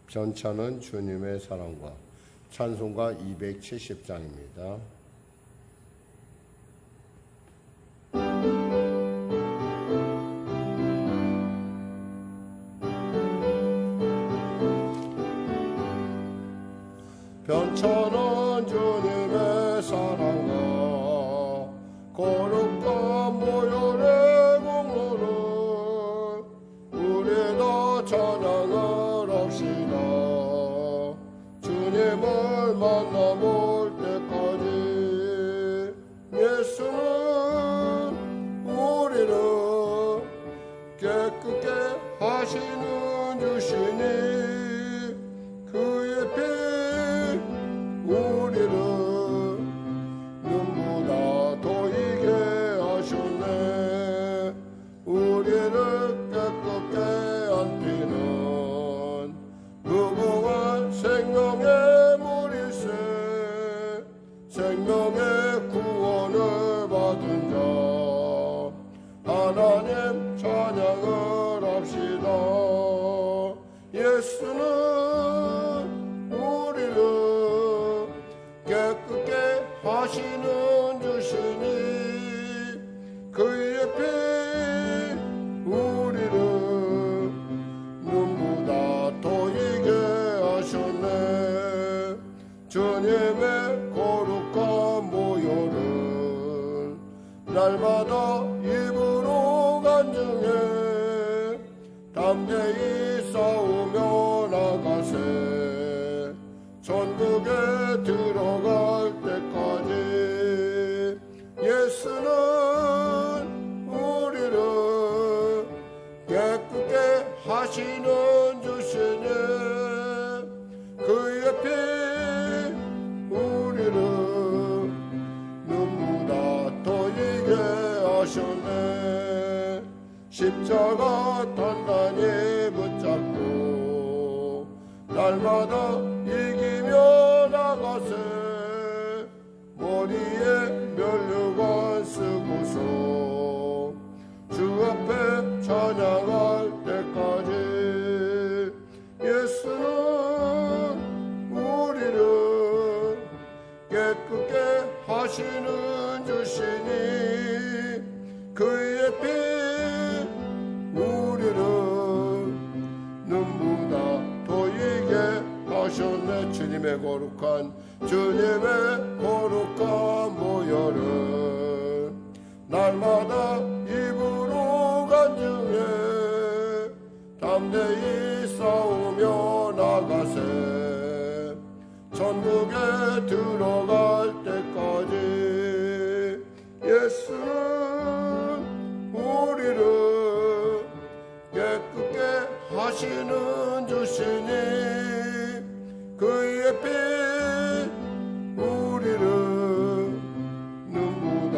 변찮은 주님의 사랑과 찬송가 270장입니다. 변찮은 주님의 사랑과 거룩한 보혈의 공로를 우리도 찬양을 합시다. 주님을 만나볼 때까지 예수는 우리를 깨끗게 하시는 주시니 그의 피 우리를 눈보다 더이게 하셨네. 우리를 깨끗게 안티는 무궁한 생명의 물일세. 생명의 구원을 받은 자 하나님 찬양을 합시다. 예수는 우리를 깨끗게 하시는 주시니 그의 피 우리를 눈보다 더이게 하셨네. 주님의 거룩한 보혈을 날마다 입으로 간증해 담대히 싸우며 나가세. 천국에 들어갈 때까지 예수는 우리를 깨끗게 하시는 주시니 그의 피 우리를 눈보다 더이게 하셨네. 십자가 단단히 붙잡고 날마다 이기며 나가세. 머리에 면류관 쓰고서 주 앞에 찬양할 때까지 예수는 우리를 깨끗게 하시는 주시니 그의 피 우리를 눈보다 더이게 하셨네. 주님의 거룩한 보혈을 날마다 입으로 간증해 담대히 싸우며 나가세. 천국에 들어갈 때까지 예수는 우리를 깨끗게 하시는 주시니 그의 피 우리를 눈보다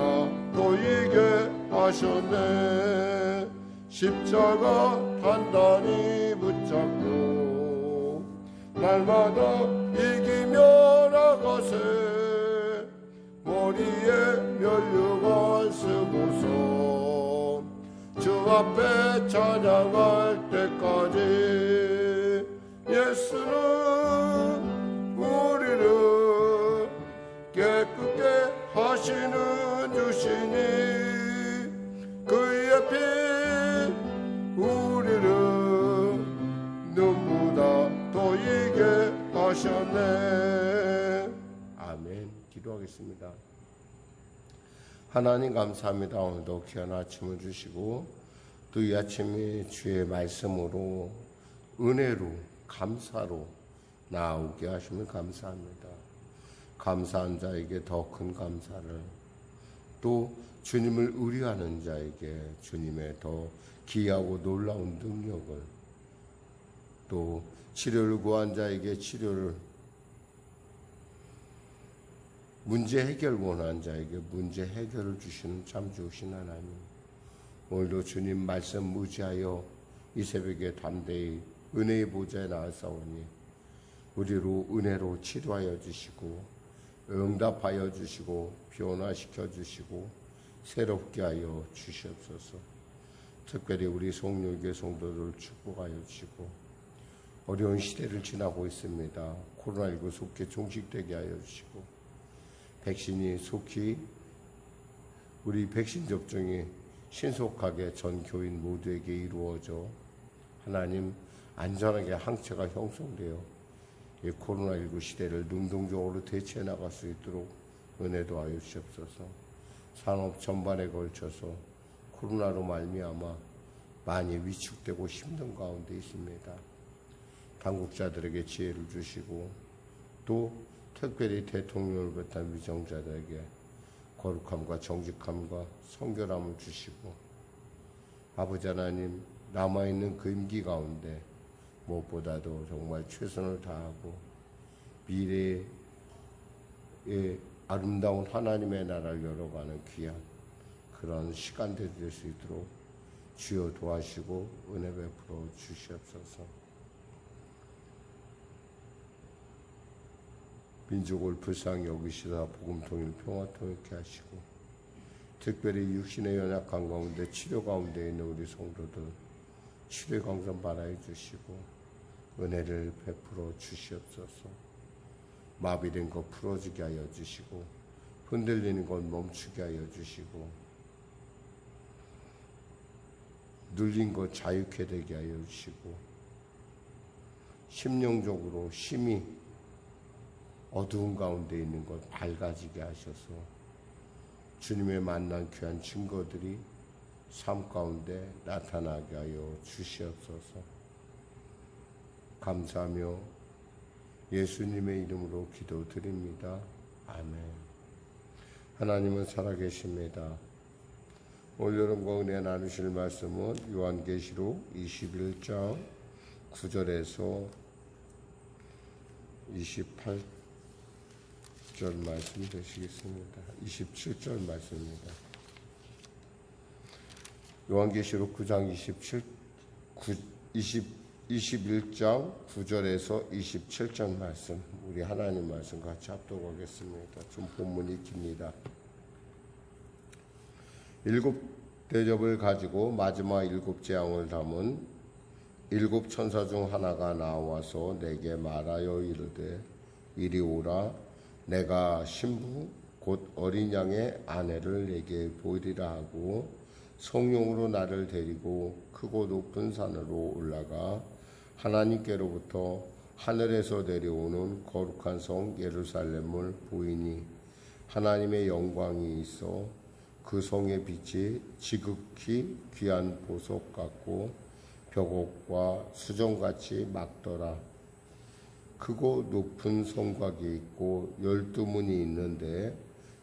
더이게 하셨네. 십자가 단단히 붙잡고 날마다 이기며 나가세. 머리에 면류관 쓰고서 주 앞에 찬양할 때까지 예수는 우리를 깨끗게 하시는 주시니 그의 피 우리를 눈보다 더이게 하셨네. 아멘. 기도하겠습니다. 하나님 감사합니다. 오늘도 귀한 아침을 주시고 또 이 아침에 주의 말씀으로 은혜로 감사로 나오게 하시면 감사합니다. 감사한 자에게 더 큰 감사를, 또 주님을 의뢰하는 자에게 주님의 더 귀하고 놀라운 능력을, 또 치료를 구한 자에게 치료를, 문제 해결 원하는 자에게 문제 해결을 주시는 참 좋으신 하나님, 오늘도 주님 말씀 무지하여 이 새벽에 담대히 은혜의 보좌에 나아서오니 우리로 은혜로 치료하여 주시고 응답하여 주시고 변화시켜 주시고 새롭게 하여 주시옵소서. 특별히 우리 송료교회 성도들 축복하여 주시고 어려운 시대를 지나고 있습니다. 코로나19 속히 종식되게 하여 주시고 백신이 속히 우리 백신 접종이 신속하게 전 교인 모두에게 이루어져 하나님 안전하게 항체가 형성되어 이 코로나19 시대를 능동적으로 대처해 나갈 수 있도록 은혜도 하여 주시옵소서. 산업 전반에 걸쳐서 코로나로 말미암아 많이 위축되고 힘든 가운데 있습니다. 당국자들에게 지혜를 주시고 또 특별히 대통령을 비롯한 위정자들에게 거룩함과 정직함과 성결함을 주시고 아버지 하나님 남아있는 그 임기 가운데 무엇보다도 정말 최선을 다하고 미래의 아름다운 하나님의 나라를 열어가는 귀한 그런 시간들이 될 수 있도록 주여 도와주시고 은혜 베풀어 주시옵소서. 민족을 불쌍히 여기시다 복음 통일 평화 통일케 하시고 특별히 육신의 연약한 가운데 치료 가운데 있는 우리 성도들 치료의 강선 발하여 주시고 은혜를 베풀어 주시옵소서. 마비된 것 풀어지게 하여 주시고 흔들리는 것 멈추게 하여 주시고 눌린 것 자유케 되게 하여 주시고 심령적으로 심히 어두운 가운데 있는 것 밝아지게 하셔서 주님의 만난 귀한 증거들이 삶 가운데 나타나게 하여 주시옵소서. 감사하며 예수님의 이름으로 기도드립니다. 아멘. 하나님은 살아계십니다. 올 여름과 은혜 나누실 말씀은 요한계시록 21장 9절에서 28절 말씀 되시겠습니다. 27절 말씀입니다. 요한계시록 9장 21장 9절에서 27절 말씀, 우리 하나님 말씀 같이 합독하겠습니다. 좀 본문이 깁니다. 7 대접을 가지고 마지막 7 재앙을 담은 7 천사 중 하나가 나와서 내게 말하여 이르되 이리 오라. 내가 신부 곧 어린 양의 아내를 내게 보이리라 하고 성령으로 나를 데리고 크고 높은 산으로 올라가 하나님께로부터 하늘에서 내려오는 거룩한 성 예루살렘을 보이니 하나님의 영광이 있어 그 성의 빛이 지극히 귀한 보석 같고 벽옥과 수정같이 막더라. 크고 높은 성곽이 있고 12문이 있는데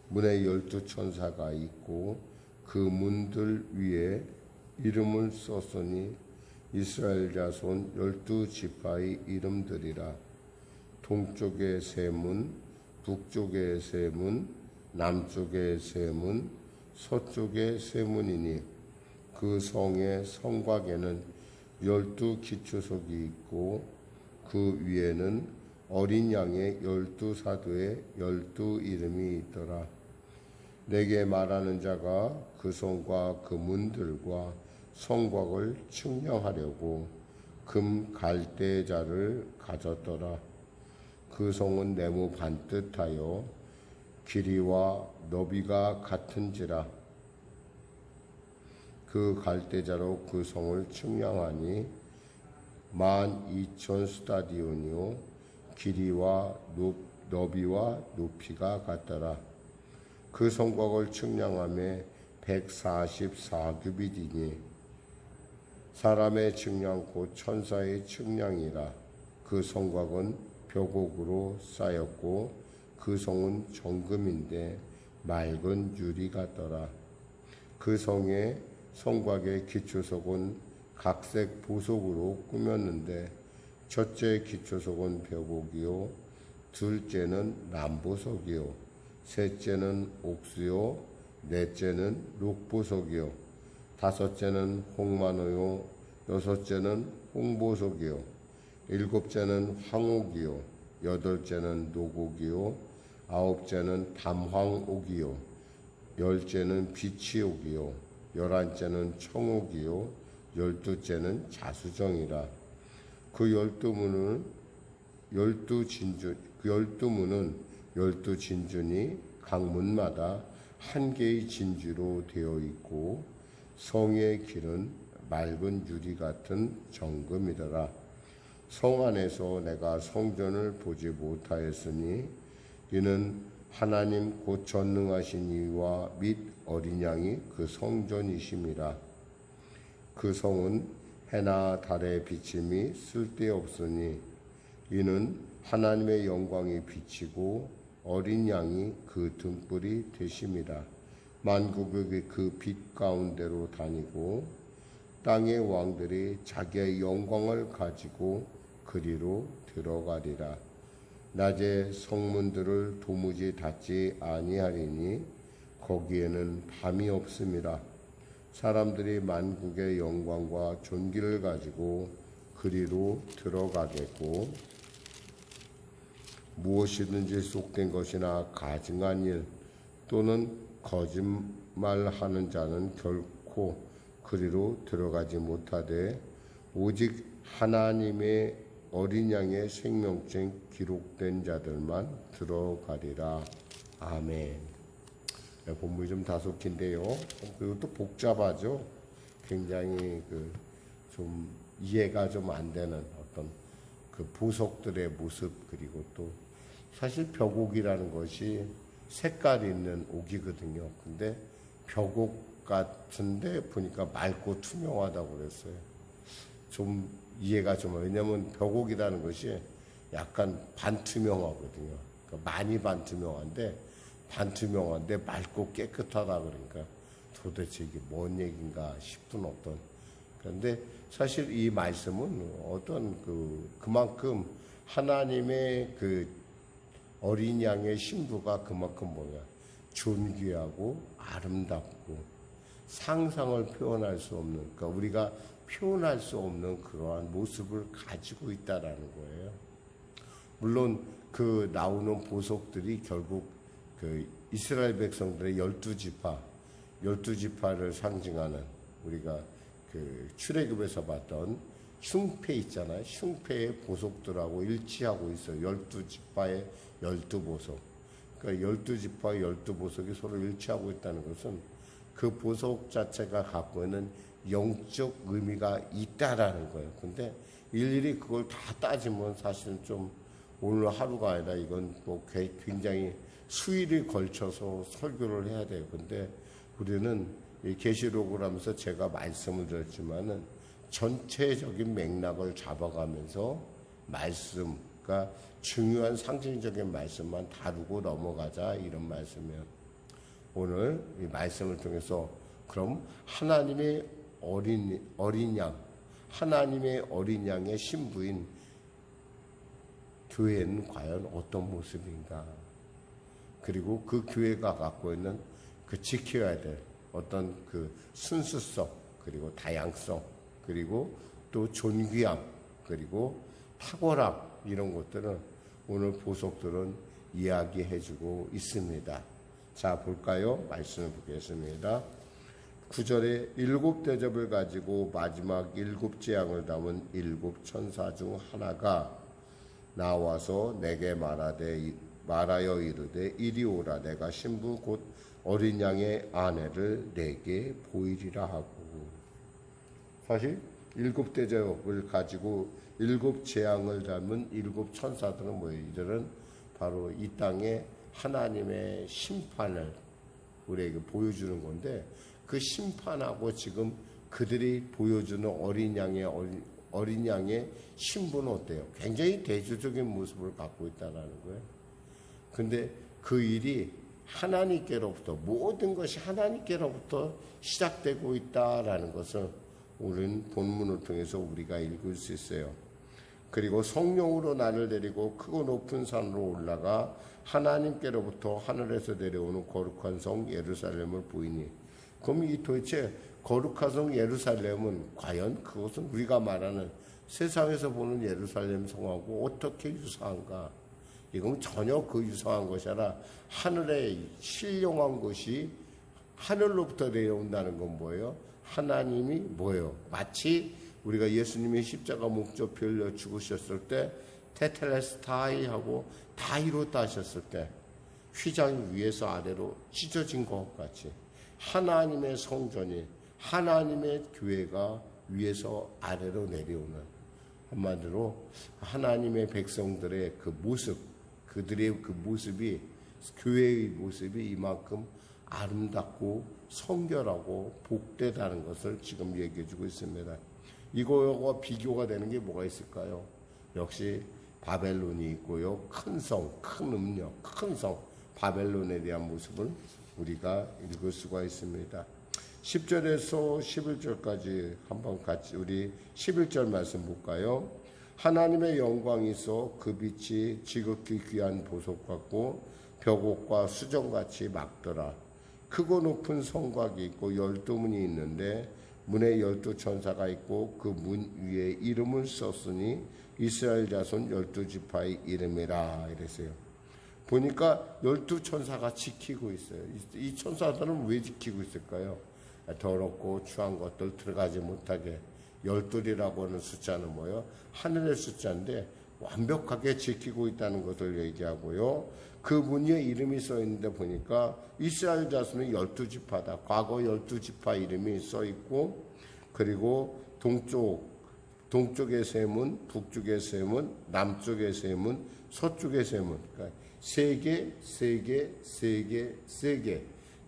문에 12천사가 있고 그 문들 위에 이름을 썼으니 이스라엘 자손 12지파의 이름들이라. 동쪽의 세 문, 북쪽의 세 문, 남쪽의 세 문, 서쪽의 세 문이니 그 성의 성곽에는 12기초석이 있고 그 위에는 어린 양의 12사도의 12 이름이 있더라. 내게 말하는 자가 그 성과 그 문들과 성곽을 측량하려고 금 갈대자를 가졌더라. 그 성은 네모 반듯하여 길이와 너비가 같은지라. 그 갈대자로 그 성을 측량하니 12,000 스타디온이요 길이와 너비와 높이가 같더라. 그 성곽을 측량함에 144규빗이니 사람의 측량 곧 천사의 측량이라. 그 성곽은 벽옥으로 쌓였고 그 성은 정금인데 맑은 유리 같더라. 그 성의 성곽의 기초석은 각색 보석으로 꾸몄는데 첫째 기초석은 벽옥이요 둘째는 남보석이요 셋째는 옥수요 넷째는 녹보석이요 다섯째는 홍마노요 여섯째는 홍보석이요 일곱째는 황옥이요 여덟째는 노곡이요 아홉째는 담황옥이요 열째는 비치옥이요 11째는 청옥이요 12째는 자수정이라. 그 12문은 12 진준이 각 문마다 한 개의 진주로 되어 있고 성의 길은 맑은 유리 같은 정금이더라. 성 안에서 내가 성전을 보지 못하였으니 이는 하나님 곧 전능하신 이와 및 어린 양이 그 성전이심이라. 그 성은 해나 달의 비침이 쓸데없으니 이는 하나님의 영광이 비치고 어린 양이 그 등불이 되심이라. 만국의 그 빛 가운데로 다니고 땅의 왕들이 자기의 영광을 가지고 그리로 들어가리라. 낮에 성문들을 도무지 닫지 아니하리니 거기에는 밤이 없음이라. 사람들이 만국의 영광과 존귀를 가지고 그리로 들어가겠고 무엇이든지 속된 것이나 가증한 일 또는 거짓말하는 자는 결코 그리로 들어가지 못하되 오직 하나님의 어린 양의 생명책 기록된 자들만 들어가리라. 아멘. 본문이 좀 다소 긴데요. 그리고 또 복잡하죠. 굉장히 좀 이해가 좀 안 되는 어떤 그 보석들의 모습, 그리고 또 사실 벽옥이라는 것이 색깔이 있는 옥이거든요. 근데 벽옥 같은데 보니까 맑고 투명하다고 그랬어요. 좀 이해가 좀, 왜냐면 벽옥이라는 것이 약간 반투명하거든요. 그러니까 많이 반투명한데 맑고 깨끗하다 그러니까 도대체 이게 뭔 얘기인가 싶은 어떤. 그런데 사실 이 말씀은 어떤 그만큼 하나님의 그 어린 양의 신부가 그만큼 존귀하고 아름답고 상상을 표현할 수 없는, 그러니까 우리가 표현할 수 없는 그러한 모습을 가지고 있다라는 거예요. 물론 그 나오는 보석들이 결국 그 이스라엘 백성들의 12지파를 상징하는, 우리가 그 출애굽에서 봤던 흉패 있잖아요. 흉패의 보석들하고 일치하고 있어요. 12지파의 12보석. 그러니까 12지파의 12보석이 서로 일치하고 있다는 것은 그 보석 자체가 갖고 있는 영적 의미가 있다라는 거예요. 근데 일일이 그걸 다 따지면 사실은 좀 오늘 하루가 아니라 이건 뭐 굉장히 수일을 걸쳐서 설교를 해야 돼요. 근데 우리는 이 계시록을 하면서 제가 말씀을 드렸지만은 전체적인 맥락을 잡아가면서 말씀, 그러니까 중요한 상징적인 말씀만 다루고 넘어가자, 이런 말씀이에요. 오늘 이 말씀을 통해서 그럼 하나님의 어린 양, 하나님의 어린 양의 신부인 교회는 과연 어떤 모습인가? 그리고 그 교회가 갖고 있는 그 지켜야 될 어떤 그 순수성, 그리고 다양성, 그리고 또 존귀함, 그리고 탁월함, 이런 것들은 오늘 보석들은 이야기해주고 있습니다. 자, 볼까요? 말씀을 보겠습니다. 9절에 7 대접을 가지고 마지막 7 재앙을 담은 7 천사 중 하나가 나와서 내게 말하여 이르되 이리 오라. 내가 신부 곧 어린 양의 아내를 내게 보이리라 하고. 사실 7 대접을 가지고 7 재앙을 담은 7 천사들은 뭐예요? 이들은 바로 이 땅에 하나님의 심판을 우리에게 보여주는 건데, 그 심판하고 지금 그들이 보여주는 어린 양의 신부는 어때요? 굉장히 대조적인 모습을 갖고 있다는 거예요. 근데 그 일이 하나님께로부터, 모든 것이 하나님께로부터 시작되고 있다라는 것을 우리는 본문을 통해서 우리가 읽을 수 있어요. 그리고 성령으로 나를 데리고 크고 높은 산으로 올라가 하나님께로부터 하늘에서 내려오는 거룩한 성 예루살렘을 보이니. 그럼 이 도대체 거룩한 성 예루살렘은 과연 그것은 우리가 말하는 세상에서 보는 예루살렘 성하고 어떻게 유사한가? 이건 전혀 그 유사한 것이 아니라 하늘에 신령한 것이 하늘로부터 내려온다는 건 뭐예요? 하나님이 뭐예요? 마치 우리가 예수님이 십자가 목적표를 죽으셨을 때 테텔레스타이 하고 다 이뤘다 하셨을 때 휘장이 위에서 아래로 찢어진 것 같이 하나님의 성전이 하나님의 교회가 위에서 아래로 내려오는, 한마디로 하나님의 백성들의 그 모습, 그들의 그 모습이, 교회의 모습이 이만큼 아름답고 성결하고 복되다는 것을 지금 얘기해 주고 있습니다. 이거와 비교가 되는 게 뭐가 있을까요? 역시 바벨론이 있고요. 큰 성, 큰 음력, 큰 성, 바벨론에 대한 모습을 우리가 읽을 수가 있습니다. 10절에서 11절까지 한번 같이 우리 11절 말씀 볼까요? 하나님의 영광이 있어 그 빛이 지극히 귀한 보석 같고 벽옥과 수정같이 막더라. 크고 높은 성곽이 있고 12문이 있는데 문에 12천사가 있고 그 문 위에 이름을 썼으니 이스라엘 자손 12지파의 이름이라 이랬어요. 보니까 12천사가 지키고 있어요. 이 천사들은 왜 지키고 있을까요? 더럽고 추한 것들 들어가지 못하게. 12이라고 하는 숫자는 뭐예요? 하늘의 숫자인데 완벽하게 지키고 있다는 것을 얘기하고요. 그 문 위에 이름이 써 있는데 보니까 이스라엘 자손은 12지파다. 과거 12지파 이름이 써 있고, 그리고 동쪽의 세 문, 북쪽의 세 문, 남쪽의 세 문, 서쪽의 세 문. 그러니까 세 개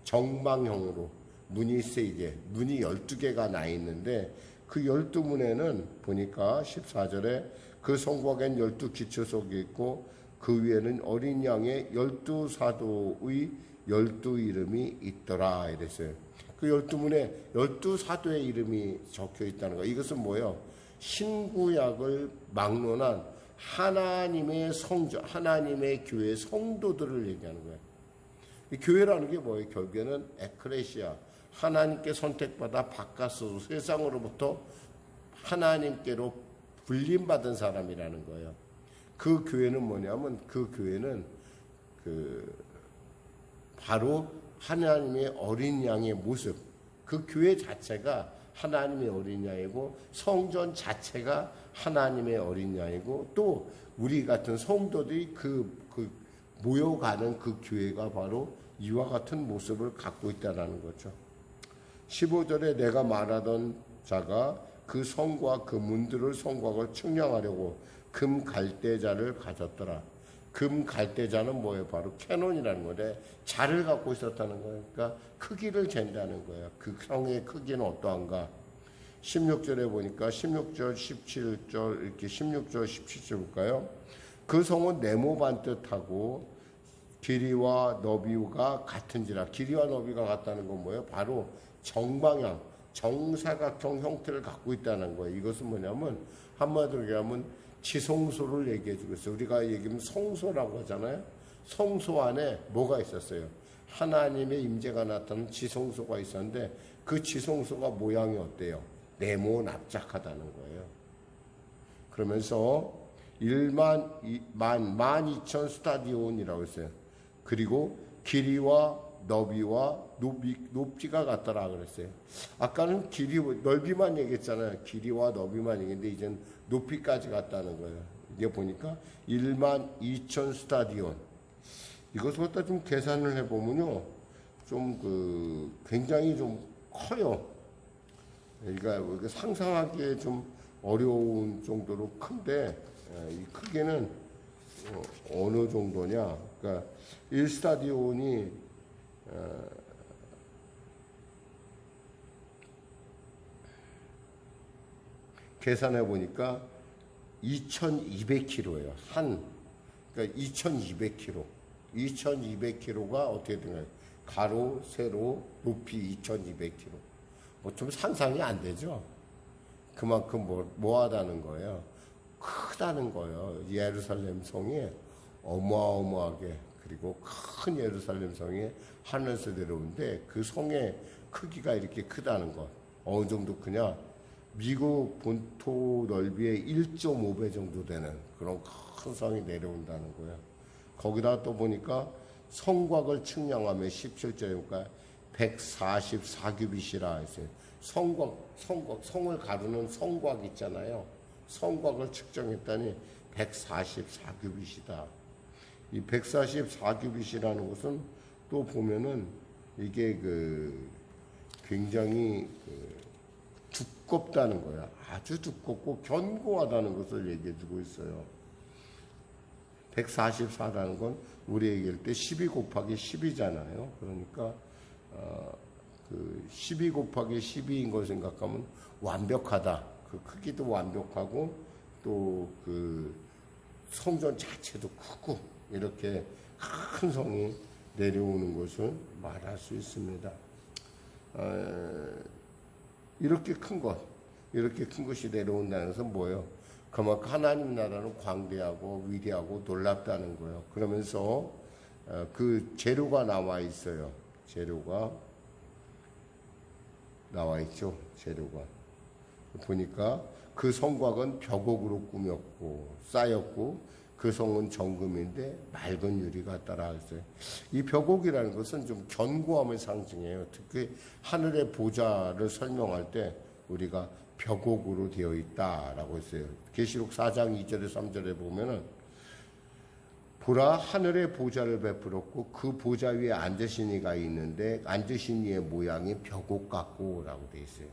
정방형으로 문이 3개, 문이 12개가 나 있는데 그 12문에는 보니까 14절에 그 성곽엔 12기초석이 있고 그 위에는 어린 양의 12사도의 12이름이 있더라 이랬어요. 그 12문에 12사도의 이름이 적혀 있다는 거. 이것은 뭐예요? 신구약을 막론한 하나님의 성전, 하나님의 교회 성도들을 얘기하는 거예요. 이 교회라는 게 뭐예요? 결국에는 에크레시아, 하나님께 선택받아 바깥으로 세상으로부터 하나님께로 불림받은 사람이라는 거예요. 그 교회는 뭐냐면 그 교회는 바로 하나님의 어린 양의 모습, 그 교회 자체가 하나님의 어린 양이고 성전 자체가 하나님의 어린 양이고 또 우리 같은 성도들이 모여가는 그 교회가 바로 이와 같은 모습을 갖고 있다는 거죠. 15절에 내가 말하던 자가 그 성과 그 문들을 성곽을 측량하려고 금 갈대자를 가졌더라. 금 갈대자는 뭐예요? 바로 캐논이라는 건데 자를 갖고 있었다는 거예요. 그러니까 크기를 잰다는 거예요. 그 성의 크기는 어떠한가? 16절에 보니까 16절, 17절 이렇게 16절, 17절 볼까요? 그 성은 네모 반듯하고 길이와 너비가 같은지라. 길이와 너비가 같다는 건 뭐예요? 바로 정방향, 정사각형 형태를 갖고 있다는 거예요. 이것은 뭐냐면 한마디로 얘기하면 지성소를 얘기해 주고 있어요. 우리가 얘기하면 성소라고 하잖아요. 성소 안에 뭐가 있었어요? 하나님의 임재가 나타나는 지성소가 있었는데 그 지성소가 모양이 어때요? 네모납작하다는 거예요. 그러면서 12,000 스타디온이라고 했어요. 그리고 길이와 너비와 높이가 같더라 그랬어요. 아까는 길이, 넓이만 얘기했잖아요. 길이와 너비만 얘기했는데 이제는 높이까지 같다는 거예요. 이게 보니까 12,000 스타디온. 이것을 갖다 좀 계산을 해보면요. 좀 굉장히 좀 커요. 그러니까 상상하기에 좀 어려운 정도로 큰데, 이 크기는 어느 정도냐. 그러니까 1스타디온이 계산해 보니까 2,200km예요. 그러니까 2,200km. 2,200km가 어떻게 되나요? 가로, 세로, 높이 2,200km. 뭐 좀 상상이 안 되죠? 그만큼 뭐하다는 거예요? 크다는 거예요. 예루살렘 성이 어마어마하게, 그리고 큰 예루살렘 성이 하늘에서 내려오는데 그 성의 크기가 이렇게 크다는 것. 어느 정도 크냐? 미국 본토 넓이의 1.5배 정도 되는 그런 큰 성이 내려온다는 거예요. 거기다 또 보니까 성곽을 측량하면 17절이니까 144규빗이라 했어요. 성을 가르는 성곽 있잖아요. 성곽을 측정했더니 144규빗이다. 이 144규빗이라는 것은 또 보면은 이게 굉장히 두껍다는 거야. 아주 두껍고 견고하다는 것을 얘기해주고 있어요. 144라는 건 우리 얘기할 때 12 곱하기 10이잖아요. 그러니까 12 곱하기 12인 걸 생각하면 완벽하다. 그 크기도 완벽하고 또 성전 자체도 크고 이렇게 큰 성이 내려오는 것을 말할 수 있습니다. 이렇게 큰 것이 내려온다는 것은 뭐예요? 그만큼 하나님 나라는 광대하고 위대하고 놀랍다는 거예요. 그러면서 그 재료가 나와 있어요. 재료가 나와 있죠. 재료가 보니까 그 성곽은 벽옥으로 꾸몄고 쌓였고 그 성은 정금인데 맑은 유리가 따라 있어요. 이 벽옥이라는 것은 좀 견고함을 상징해요. 특히 하늘의 보좌를 설명할 때 우리가 벽옥으로 되어 있다라고 했어요. 계시록 4장 2절에 3절에 보면은 보라 하늘의 보좌를 베풀었고 그 보좌 위에 앉으신 이가 있는데 앉으신 이의 모양이 벽옥 같고라고 되어 있어요.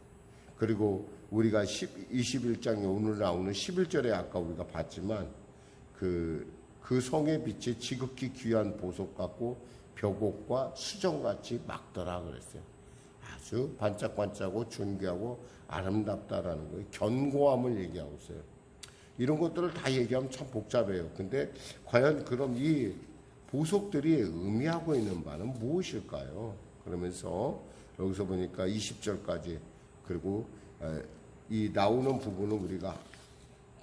그리고 우리가 21장에 오늘 나오는 11절에 아까 우리가 봤지만 그 성의 빛이 지극히 귀한 보석 같고 벽옥과 수정같이 막더라 그랬어요. 아주 반짝반짝하고 존귀하고 아름답다라는 거예요. 견고함을 얘기하고 있어요. 이런 것들을 다 얘기하면 참 복잡해요. 근데 과연 그럼 이 보석들이 의미하고 있는 바는 무엇일까요? 그러면서 여기서 보니까 20절까지 그리고 이 나오는 부분은 우리가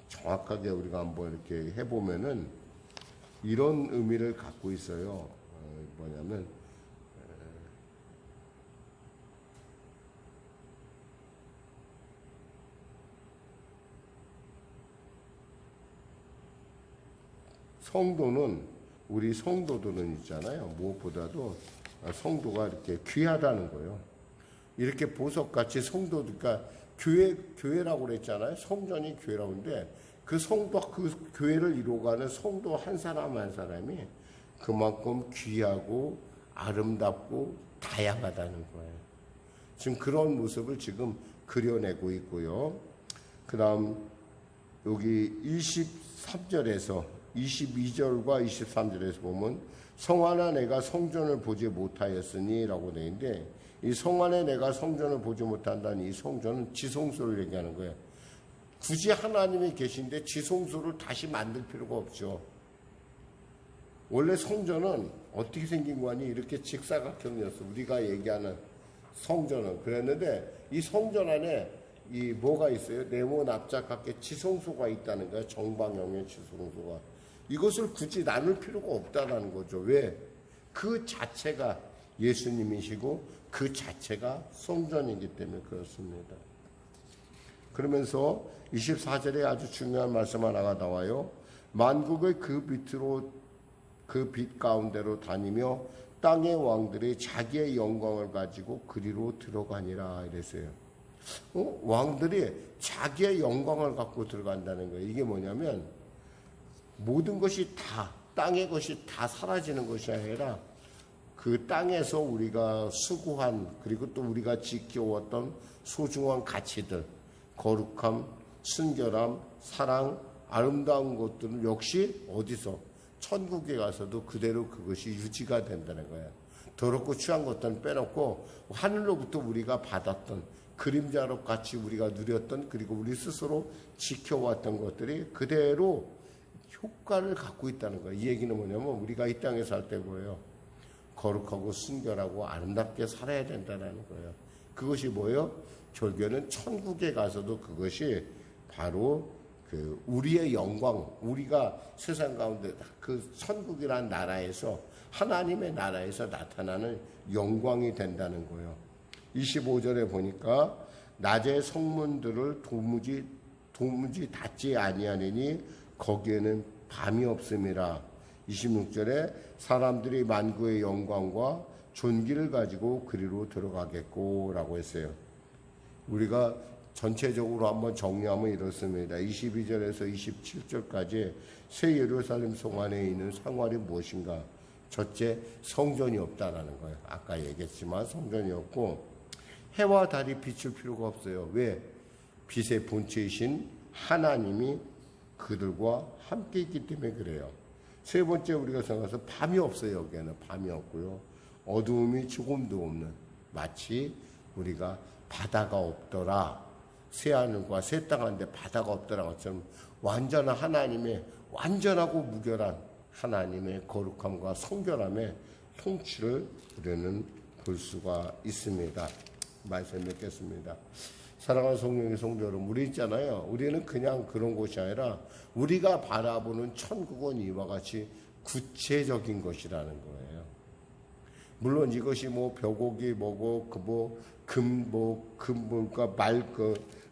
정확하게 우리가 한번 이렇게 해보면은 이런 의미를 갖고 있어요. 뭐냐면 성도는 우리 성도들은 있잖아요. 무엇보다도 성도가 이렇게 귀하다는 거예요. 이렇게 보석같이 성도, 그러니까 교회라고 그랬잖아요. 성전이 교회라고 하는데 그 성도, 그 교회를 이루어가는 성도 한 사람 한 사람이 그만큼 귀하고 아름답고 다양하다는 거예요. 지금 그런 모습을 지금 그려내고 있고요. 그 다음 여기 23절에서 22절과 23절에서 보면 성 안에 내가 성전을 보지 못하였으니 라고 되어 있는데 이 성 안에 내가 성전을 보지 못한다는 이 성전은 지성소를 얘기하는 거예요. 굳이 하나님이 계신데 지성소를 다시 만들 필요가 없죠. 원래 성전은 어떻게 생긴 거니? 이렇게 직사각형이었어. 우리가 얘기하는 성전은 그랬는데 이 성전 안에 이 뭐가 있어요? 네모 납작하게 지성소가 있다는 거예요. 정방형의 지성소가. 이것을 굳이 나눌 필요가 없다는 거죠. 왜? 그 자체가 예수님이시고 그 자체가 성전이기 때문에 그렇습니다. 그러면서 24절에 아주 중요한 말씀 하나가 나와요. 만국의 그 밑으로 그 빛 가운데로 다니며 땅의 왕들이 자기의 영광을 가지고 그리로 들어가니라 이랬어요. 왕들이 자기의 영광을 갖고 들어간다는 거예요. 이게 뭐냐면 모든 것이 다 땅의 것이 다 사라지는 것이 아니라 그 땅에서 우리가 수고한 그리고 또 우리가 지켜왔던 소중한 가치들 거룩함, 순결함, 사랑, 아름다운 것들은 역시 어디서 천국에 가서도 그대로 그것이 유지가 된다는 거예요. 더럽고 추한 것들은 빼놓고 하늘로부터 우리가 받았던 그림자로 같이 우리가 누렸던 그리고 우리 스스로 지켜왔던 것들이 그대로 효과를 갖고 있다는 거예요. 이 얘기는 뭐냐면 우리가 이 땅에 살 때 뭐예요? 거룩하고 순결하고 아름답게 살아야 된다는 거예요. 그것이 뭐예요? 결국에는 천국에 가서도 그것이 바로 그 우리의 영광, 우리가 세상 가운데 그 천국이라는 나라에서 하나님의 나라에서 나타나는 영광이 된다는 거예요. 25절에 보니까 낮의 성문들을 도무지 닫지 아니하느니 거기에는 밤이 없음이라. 26절에 사람들이 만구의 영광과 존귀를 가지고 그리로 들어가겠고 라고 했어요. 우리가 전체적으로 한번 정리하면 이렇습니다. 22절에서 27절까지 새 예루살렘 성 안에 있는 상황이 무엇인가? 첫째, 성전이 없다라는 거예요. 아까 얘기했지만 성전이 없고 해와 달이 비출 필요가 없어요. 왜? 빛의 본체이신 하나님이 그들과 함께 있기 때문에 그래요. 세 번째 우리가 생각해서 밤이 없어요. 여기에는 밤이 없고요. 어두움이 조금도 없는, 마치 우리가 바다가 없더라, 새하늘과 새 땅한데 바다가 없더라 것처럼 완전한 하나님의 완전하고 무결한 하나님의 거룩함과 성결함의 통치를 우리는 볼 수가 있습니다. 말씀 맺겠습니다. 사랑하는 성령의 성도 여러분, 우리 있잖아요. 우리는 그냥 그런 곳이 아니라 우리가 바라보는 천국은 이와 같이 구체적인 것이라는 거예요. 물론 이것이 뭐 벼곡이 뭐고 그러니까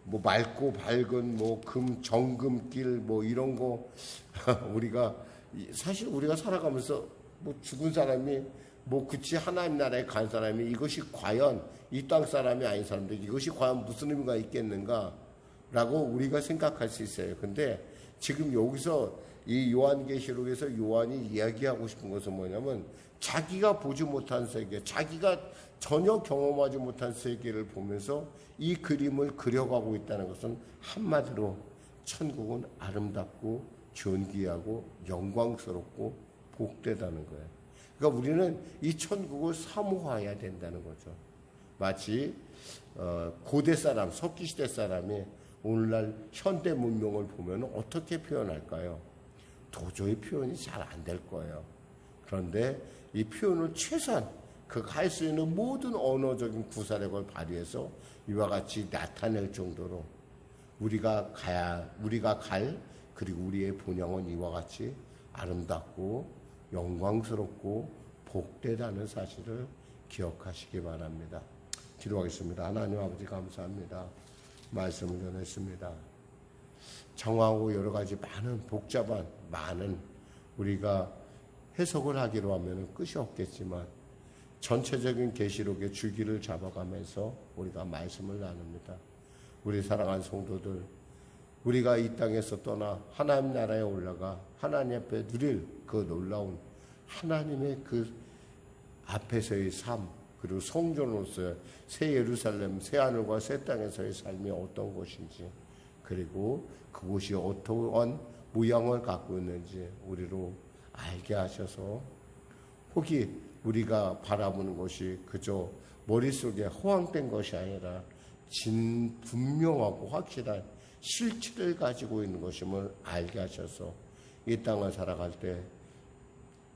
맑고 밝은 정금길 이런 거 우리가 사실 우리가 살아가면서 죽은 사람이 그치 하나님 나라에 간 사람이 이것이 과연 이 땅 사람이 아닌 사람들 이것이 과연 무슨 의미가 있겠는가 라고 우리가 생각할 수 있어요. 근데 지금 여기서 이 요한계시록에서 요한이 이야기하고 싶은 것은 뭐냐면 자기가 보지 못한 세계, 자기가 전혀 경험하지 못한 세계를 보면서 이 그림을 그려가고 있다는 것은 한마디로 천국은 아름답고 존귀하고 영광스럽고 복되다는 거예요. 그러니까 우리는 이 천국을 사모해야 된다는 거죠. 마치 고대 사람, 석기시대 사람이 오늘날 현대 문명을 보면 어떻게 표현할까요? 도저히 표현이 잘 안 될 거예요. 그런데 이 표현을 최소한 할 수 있는 모든 언어적인 구사력을 발휘해서 이와 같이 나타낼 정도로 우리가 갈 그리고 우리의 본향은 이와 같이 아름답고 영광스럽고 복되다는 사실을 기억하시기 바랍니다. 기도하겠습니다. 하나님 아버지 감사합니다. 말씀을 전했습니다. 정하고 여러 가지 많은 복잡한 많은 우리가 해석을 하기로 하면 끝이 없겠지만 전체적인 계시록의 줄기를 잡아가면서 우리가 말씀을 나눕니다. 우리 사랑하는 성도들, 우리가 이 땅에서 떠나 하나님 나라에 올라가 하나님 앞에 누릴 그 놀라운 하나님의 그 앞에서의 삶, 그리고 성전으로서의 새 예루살렘, 새 하늘과 새 땅에서의 삶이 어떤 것인지, 그리고 그곳이 어떠한 모양을 갖고 있는지 우리로 알게 하셔서 혹이 우리가 바라보는 것이 그저 머릿속에 허황된 것이 아니라 분명하고 확실한 실체를 가지고 있는 것임을 알게 하셔서 이 땅을 살아갈 때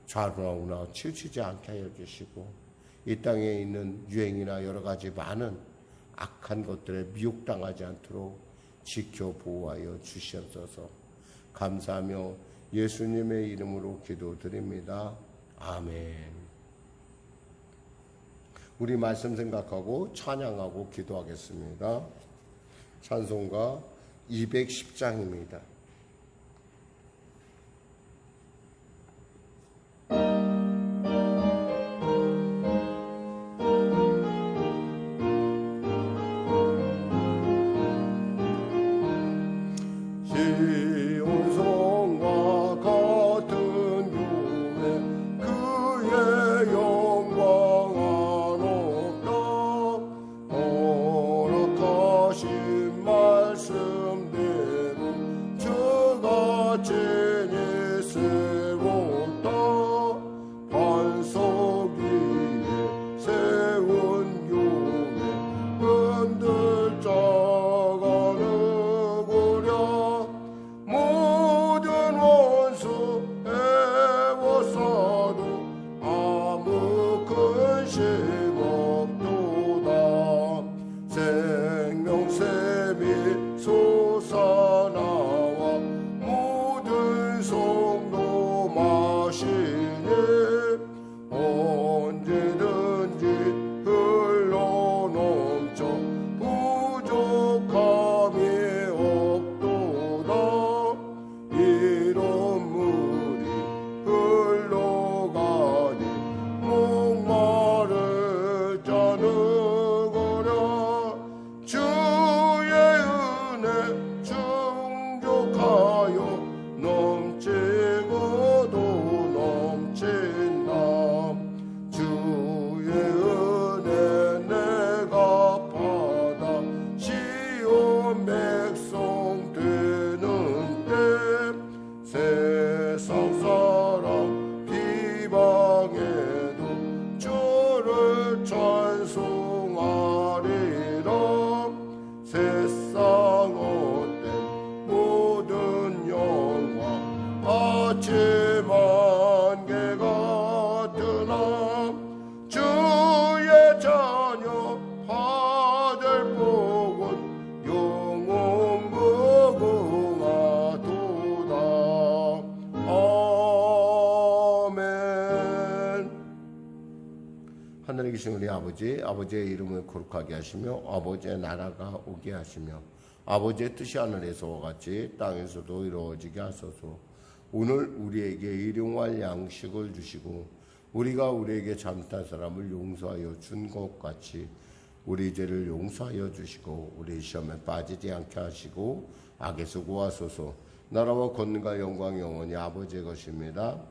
좌우나 우나 치우치지 않게 하여 주시고 이 땅에 있는 유행이나 여러 가지 많은 악한 것들에 미혹당하지 않도록 지켜 보호하여 주시옵소서. 감사하며 예수님의 이름으로 기도드립니다. 아멘. 우리 말씀 생각하고 찬양하고 기도하겠습니다. 찬송가 210장입니다. 말씀대로 되신 우리 아버지의 이름을 거룩하게 하시며 아버지의 나라가 오게 하시며 아버지의 뜻이 하늘에서와 같이 땅에서도 이루어지게 하소서. 오늘 우리에게 일용할 양식을 주시고 우리가 우리에게 잘못한 사람을 용서하여 준 것 같이 우리 죄를 용서하여 주시고 우리 시험에 빠지지 않게 하시고 악에서 구하소서. 나라와 권능과 영광 영원히 아버지의 것입니다.